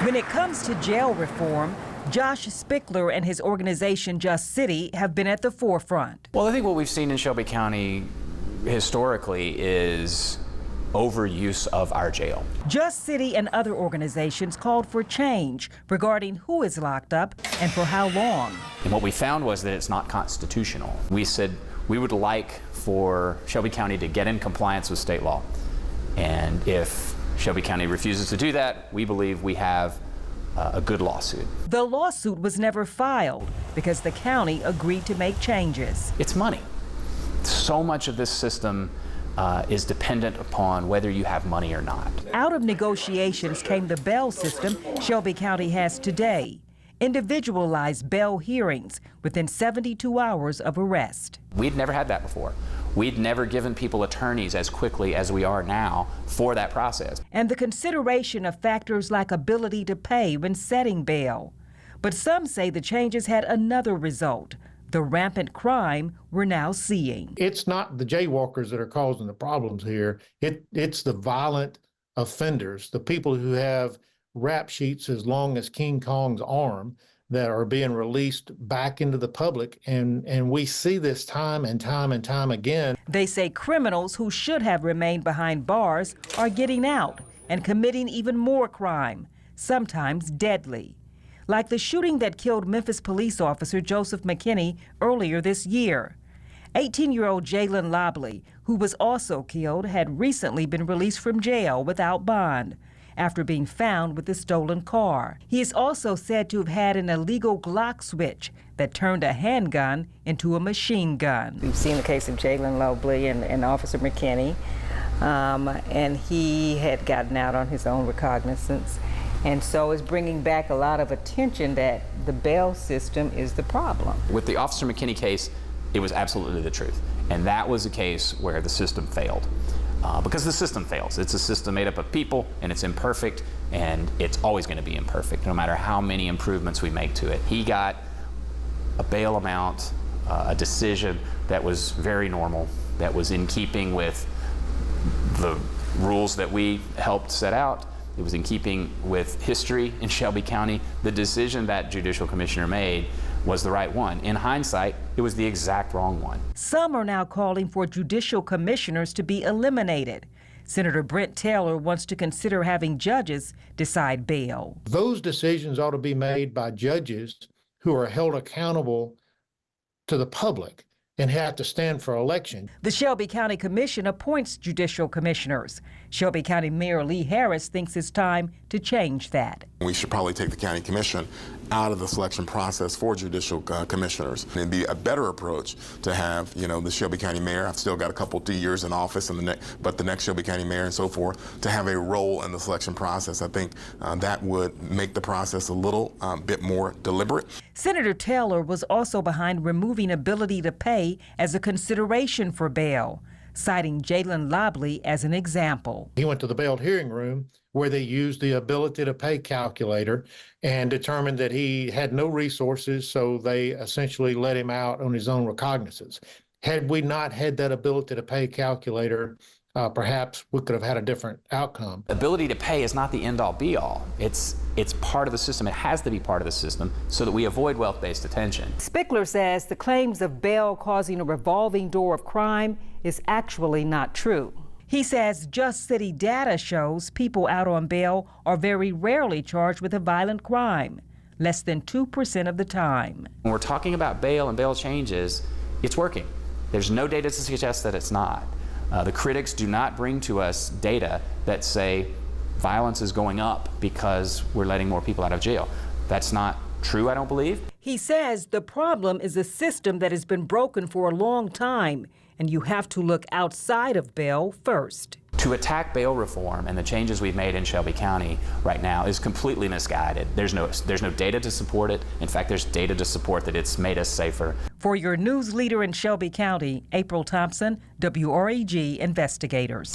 When it comes to jail reform, Josh Spickler and his organization Just City have been at the forefront. Well, I think what we've seen in Shelby County historically is overuse of our jail. Just City and other organizations called for change regarding who is locked up and for how long. And what we found was that it's not constitutional. We said we would like for Shelby County to get in compliance with state law. And if Shelby County refuses to do that, we believe we have a good lawsuit. The lawsuit was never filed because the county agreed to make changes. It's money. So much of this system is dependent upon whether you have money or not. Out of negotiations came the bail system Shelby County has today. Individualized bail hearings within 72 hours of arrest. We'd never had that before. We'd never given people attorneys as quickly as we are now for that process. And the consideration of factors like ability to pay when setting bail. But some say the changes had another result, the rampant crime we're now seeing. It's not the jaywalkers that are causing the problems here. It's the violent offenders, the people who have rap sheets as long as King Kong's arm that are being released back into the public. And we see this time and time and time again. They say criminals who should have remained behind bars are getting out and committing even more crime, sometimes deadly. Like the shooting that killed Memphis police officer Joseph McKinney earlier this year. 18-year-old Jalen Lobley, who was also killed, had recently been released from jail without bond after being found with a stolen car. He is also said to have had an illegal Glock switch that turned a handgun into a machine gun. We've seen the case of Jalen Lobley and Officer McKinney, and he had gotten out on his own recognizance. And so it's bringing back a lot of attention that the bail system is the problem. With the Officer McKinney case, it was absolutely the truth. And that was a case where the system failed. Because the system fails. It's a system made up of people, and it's imperfect, and it's always going to be imperfect, no matter how many improvements we make to it. He got a bail amount, a decision that was very normal, that was in keeping with the rules that we helped set out. It was in keeping with history in Shelby County. The decision that Judicial Commissioner made was the right one. In hindsight, it was the exact wrong one. Some are now calling for judicial commissioners to be eliminated. Senator Brent Taylor wants to consider having judges decide bail. Those decisions ought to be made by judges who are held accountable to the public and have to stand for election. The Shelby County Commission appoints judicial commissioners. Shelby County Mayor Lee Harris thinks it's time to change that. We should probably take the county commission out of the selection process for judicial commissioners. It'd be a better approach to have, the Shelby County mayor. I've still got a couple 2 years in office, but the next Shelby County mayor and so forth, to have a role in the selection process. I think that would make the process a little bit more deliberate. Senator Taylor was also behind removing ability to pay as a consideration for bail, citing Jalen Lobley as an example. He went to the bail hearing room where they used the ability to pay calculator and determined that he had no resources, so they essentially let him out on his own recognizance. Had we not had that ability to pay calculator, perhaps we could have had a different outcome. Ability to pay is not the end-all be-all. It's part of the system. It has to be part of the system so that we avoid wealth-based detention. Spickler says the claims of bail causing a revolving door of crime is actually not true. He says Just City data shows people out on bail are very rarely charged with a violent crime, less than 2% of the time. When we're talking about bail and bail changes, it's working. There's no data to suggest that it's not. The critics do not bring to us data that say violence is going up because we're letting more people out of jail. That's not true, I don't believe. He says the problem is a system that has been broken for a long time, and you have to look outside of bail first. To attack bail reform and the changes we've made in Shelby County right now is completely misguided. There's no data to support it. In fact, there's data to support that it's made us safer. For your news leader in Shelby County, April Thompson, WREG Investigators.